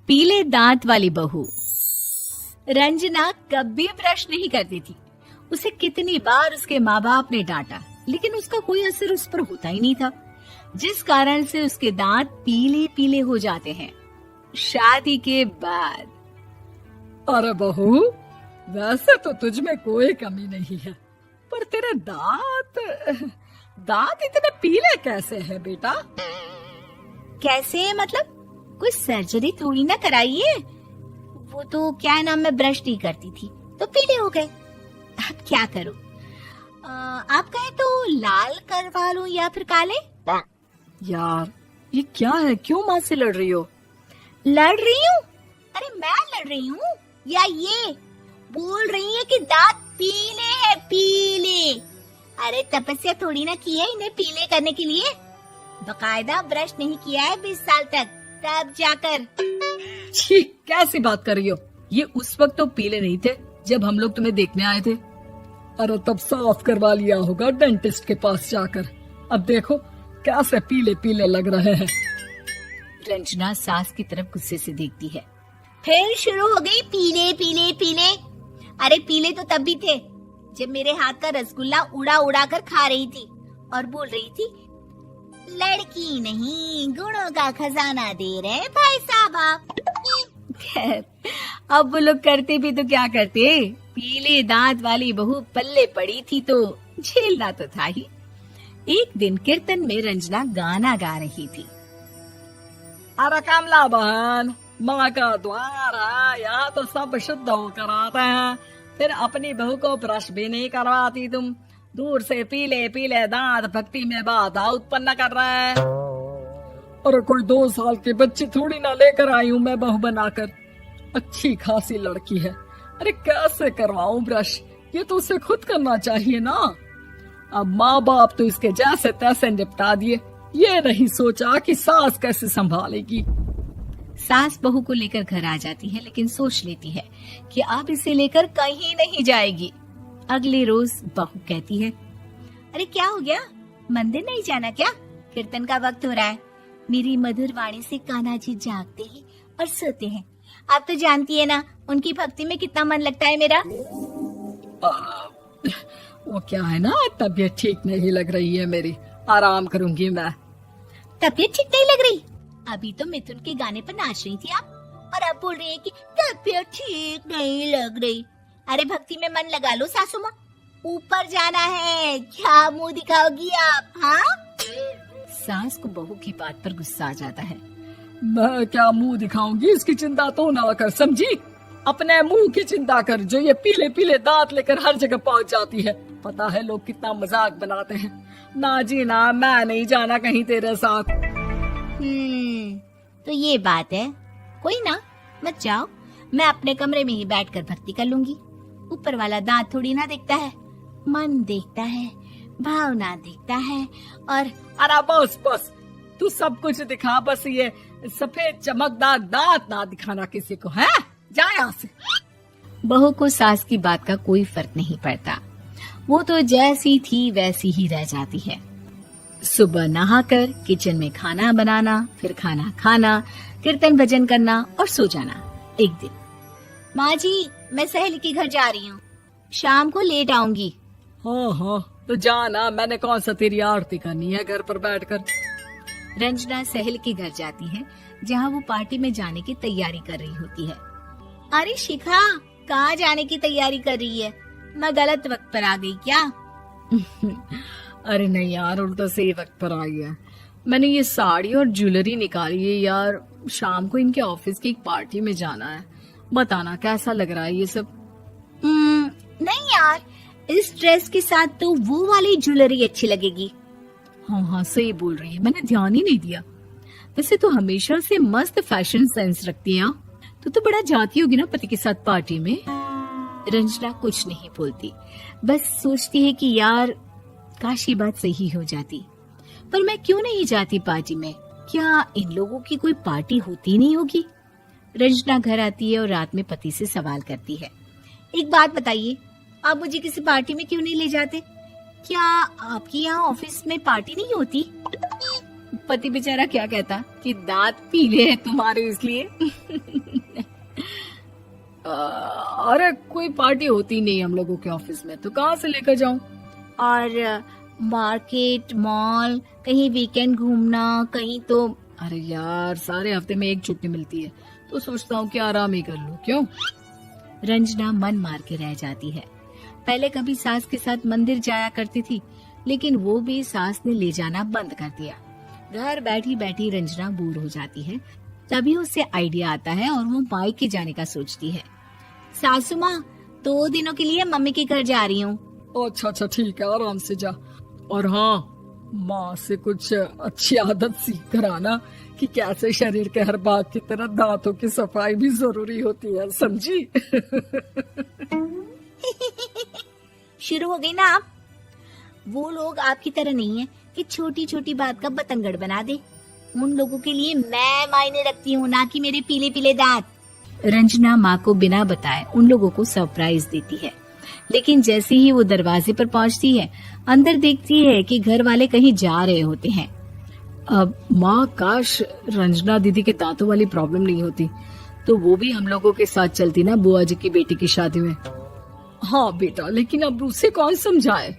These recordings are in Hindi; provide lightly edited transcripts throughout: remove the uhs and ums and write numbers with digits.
पीले दांत वाली बहू। रंजना कभी ब्रश नहीं करती थी। उसे कितनी बार उसके माँ बाप ने डांटा, लेकिन उसका कोई असर उस पर होता ही नहीं था, जिस कारण से उसके दांत पीले पीले हो जाते हैं। शादी के बाद अरे बहू, वैसे तो तुझ में कोई कमी नहीं है, पर तेरे दांत इतने पीले कैसे हैं बेटा? कैसे मतलब? कोई सर्जरी थोड़ी ना कराइए। वो तो क्या नाम, मैं ब्रश नहीं करती थी तो पीले हो गए। अब क्या करूं? आप कहें तो लाल करवा लूं या फिर काले? यार ये क्या है, क्यों माँ से लड़ रही हो? लड़ रही हूँ? अरे मैं लड़ रही हूँ या ये बोल रही है कि दांत पीले हैं, पीले। अरे तपस्या थोड़ी ना की है इन्हें पीले करने के लिए। बकायदा ब्रश नहीं किया है 20 साल तक, तब जाकर। छी, कैसी बात कर रही हो? ये उस वक्त तो पीले नहीं थे जब हम लोग तुम्हें देखने आए थे। अरे तब साफ करवा लिया होगा डेंटिस्ट के पास जाकर। अब देखो कैसे पीले पीले लग रहे हैं। रंजना सास की तरफ गुस्से से देखती है। फिर शुरू हो गई पीले पीले पीले। अरे पीले तो तब भी थे जब मेरे हाथ का रसगुल्ला उड़ा उड़ा कर खा रही थी और बोल रही थी, लड़की नहीं गुणों का खजाना दे रहे भाई साहब आप। खैर, अब वो लोग करते भी तो क्या करते, पीले दांत वाली बहू पल्ले पड़ी थी तो झेलना तो था ही। एक दिन कीर्तन में रंजना गाना गा रही थी। अरे कमला बहन, माँ का द्वार है, यहाँ तो सब शुद्ध होकर आते हैं, फिर अपनी बहू को ब्रश भी नहीं करवाती तुम। दूर से पीले पीले दांत भक्ति में बाधा उत्पन्न कर रहे हैं। अरे कोई 2 साल की बच्ची थोड़ी ना लेकर आई हूँ मैं बहू बनाकर। अच्छी खासी लड़की है, अरे कैसे करवाऊं ब्रश? ये तो उसे खुद करना चाहिए ना। अब माँ बाप तो इसके जैसे तैसे निपटा दिए, ये नहीं सोचा कि सास कैसे संभालेगी। सास बहू को लेकर घर आ जाती है, लेकिन सोच लेती है कि अब इसे लेकर कहीं नहीं जाएगी। अगले रोज बहू कहती है, अरे क्या हो गया, मंदिर नहीं जाना क्या? कीर्तन का वक्त हो रहा है। मेरी मधुर वाणी से कान्हा जी जागते हैं और सोते हैं। आप तो जानती है ना उनकी भक्ति में कितना मन लगता है मेरा। वो क्या है ना, तबीयत ठीक नहीं लग रही है मेरी, आराम करूंगी मैं। तबीयत ठीक नहीं लग रही? अभी तो मिथुन के गाने पर नाच रही थी आप, और अब बोल रही है कि तबीयत ठीक नहीं लग रही। अरे भक्ति में मन लगा लो सासू माँ, ऊपर जाना है, क्या मुंह दिखाओगी आप? हाँ? सास को बहू की बात पर गुस्सा आ जाता है। मैं क्या मुंह दिखाऊंगी, इसकी चिंता तो ना कर, समझी? अपने मुंह की चिंता कर, जो ये पीले पीले दांत लेकर हर जगह पहुंच जाती है। पता है लोग कितना मजाक बनाते हैं। ना जी ना, मैं नहीं जाना कहीं तेरे साथ। तो ये बात है, कोई ना, मत जाओ, मैं अपने कमरे में ही बैठकर भक्ति कर लूंगी। ऊपर वाला दांत थोड़ी ना देखता है, मन देखता है, भावना देखता है। और अरे बस बस, तू सब कुछ दिखा, बस ये सफेद चमकदार दांत ना दिखाना किसी को, है? जा यहाँ से। बहू को सास की बात का कोई फर्क नहीं पड़ता, वो तो जैसी थी वैसी ही रह जाती है। सुबह नहाकर किचन में खाना बनाना, फिर खाना खाना, कीर्तन भजन करना और सो जाना। एक दिन, माँ जी मैं सहेली के घर जा रही हूँ, शाम को लेट आऊंगी। हाँ हाँ तो जाना, मैंने कौन सा तेरी आरती करनी है घर पर बैठकर। रंजना सहेली के घर जाती है, जहाँ वो पार्टी में जाने की तैयारी कर रही होती है। अरे शिखा, कहाँ जाने की तैयारी कर रही है? मैं गलत वक्त पर आ गई क्या? अरे नहीं यार, उल्टा सही वक्त पर आई है। मैंने ये साड़ी और ज्वेलरी निकाली है यार, शाम को इनके ऑफिस की एक पार्टी में जाना है। बताना कैसा लग रहा है ये सब? नहीं यार, इस ड्रेस के साथ तो वो वाली ज्वेलरी अच्छी लगेगी। हाँ हाँ सही बोल रही है, मैंने ध्यान ही नहीं दिया। वैसे तो हमेशा से मस्त फैशन सेंस रखती है। तो बड़ा जाती होगी ना पति के साथ पार्टी में। रंजना कुछ नहीं बोलती, बस सोचती है कि यार काश ये बात सही हो जाती, पर मैं क्यों नहीं जाती पार्टी में? क्या इन लोगों की कोई पार्टी होती नहीं होगी? रंजना घर आती है और रात में पति से सवाल करती है, एक बात बताइए, आप मुझे किसी पार्टी में क्यों नहीं ले जाते? क्या आपकी यहाँ ऑफिस में पार्टी नहीं होती? पति बेचारा क्या कहता कि दांत पीले हैं तुम्हारे इसलिए। अरे कोई पार्टी होती नहीं हम लोगों के ऑफिस में, तो कहाँ से लेकर जाऊं? और मार्केट, मॉल, कहीं वीकेंड घूमना, कहीं तो। अरे यार, सारे हफ्ते में एक छुट्टी मिलती है, तो सोचता हूँ कि आराम ही कर लूं। क्यों? रंजना मन मार के रह जाती है। पहले कभी सास के साथ मंदिर जाया करती थी, लेकिन वो भी सास ने ले जाना बंद कर दिया। घर बैठी बैठी रंजना बोर हो जाती है। तभी उसे आइडिया आता है और वो मायके जाने का सोचती है। सासू माँ, 2 दिनों के लिए मम्मी के घर जा रही हूँ। अच्छा ठीक है, आराम से जा। और हाँ, माँ से कुछ अच्छी आदत सीख कर आना कि कैसे शरीर के हर भाग की तरह दांतों की सफाई भी जरूरी होती है, समझी? शुरू हो गई ना आप। वो लोग आपकी तरह नहीं है कि छोटी छोटी बात का बतंगड़ बना दे। उन लोगों के लिए मैं मायने रखती हूँ, ना कि मेरे पीले पीले दांत। रंजना माँ को बिना बताए उन लोगों को सरप्राइज देती है, लेकिन जैसे ही वो दरवाजे पर पहुँचती है, अंदर देखती है कि घर वाले कहीं जा रहे होते हैं। अब माँ, काश रंजना दीदी के दांतों वाली प्रॉब्लम नहीं होती, तो वो भी हम लोगों के साथ चलती ना बुआ जी की बेटी की शादी में। हाँ बेटा, लेकिन अब उसे कौन समझाए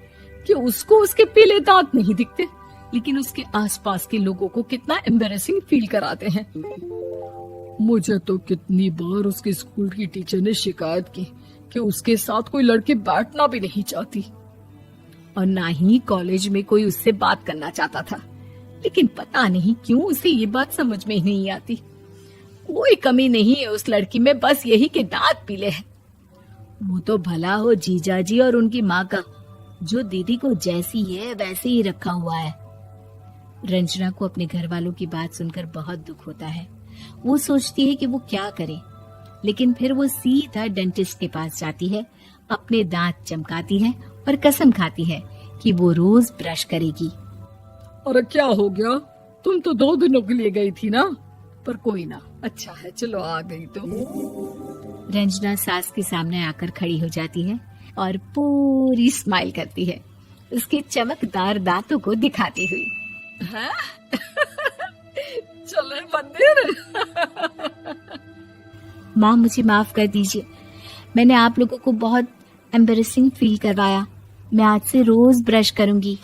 कि उसको उसके पीले दांत नहीं दिखते, लेकिन उसके आसपास के लोगों को कितना एम्बैरेसिंग फील कराते हैं। मुझे तो कितनी बार उसके स्कूल की टीचर ने शिकायत की कि उसके साथ कोई लड़की बैठना भी नहीं चाहती, और ना ही कॉलेज में कोई उससे बात करना चाहता था। लेकिन पता नहीं क्यों उसे ये बात समझ में ही नहीं आती। कोई कमी नहीं है उस लड़की में, बस यही कि दांत पीले हैं। वो तो भला हो जीजा जी और उनकी माँ का, जो दीदी को जैसी है वैसे ही रखा हुआ है। रंजना को अपने घर वालों की बात सुनकर बहुत दुख होता है। वो सोचती है कि वो क्या करे, लेकिन फिर वो सीधा डेंटिस्ट के पास जाती है, अपने दांत चमकाती है और कसम खाती है कि वो रोज ब्रश करेगी। अरे क्या हो गया? तुम तो 2 दिनों के लिए गई थी ना, पर कोई ना, अच्छा है, चलो आ गई तो। रंजना सास के सामने आकर खड़ी हो जाती है और पूरी स्माइल करती है, उसके चमकदार दांतों को दिखाती हुई। हैं? चले मंदिर। माँ, मुझे माफ कर दीजिए, मैंने आप लोगों को बहुत एम्बैरेसिंग फील करवाया। मैं आज से रोज ब्रश करूंगी।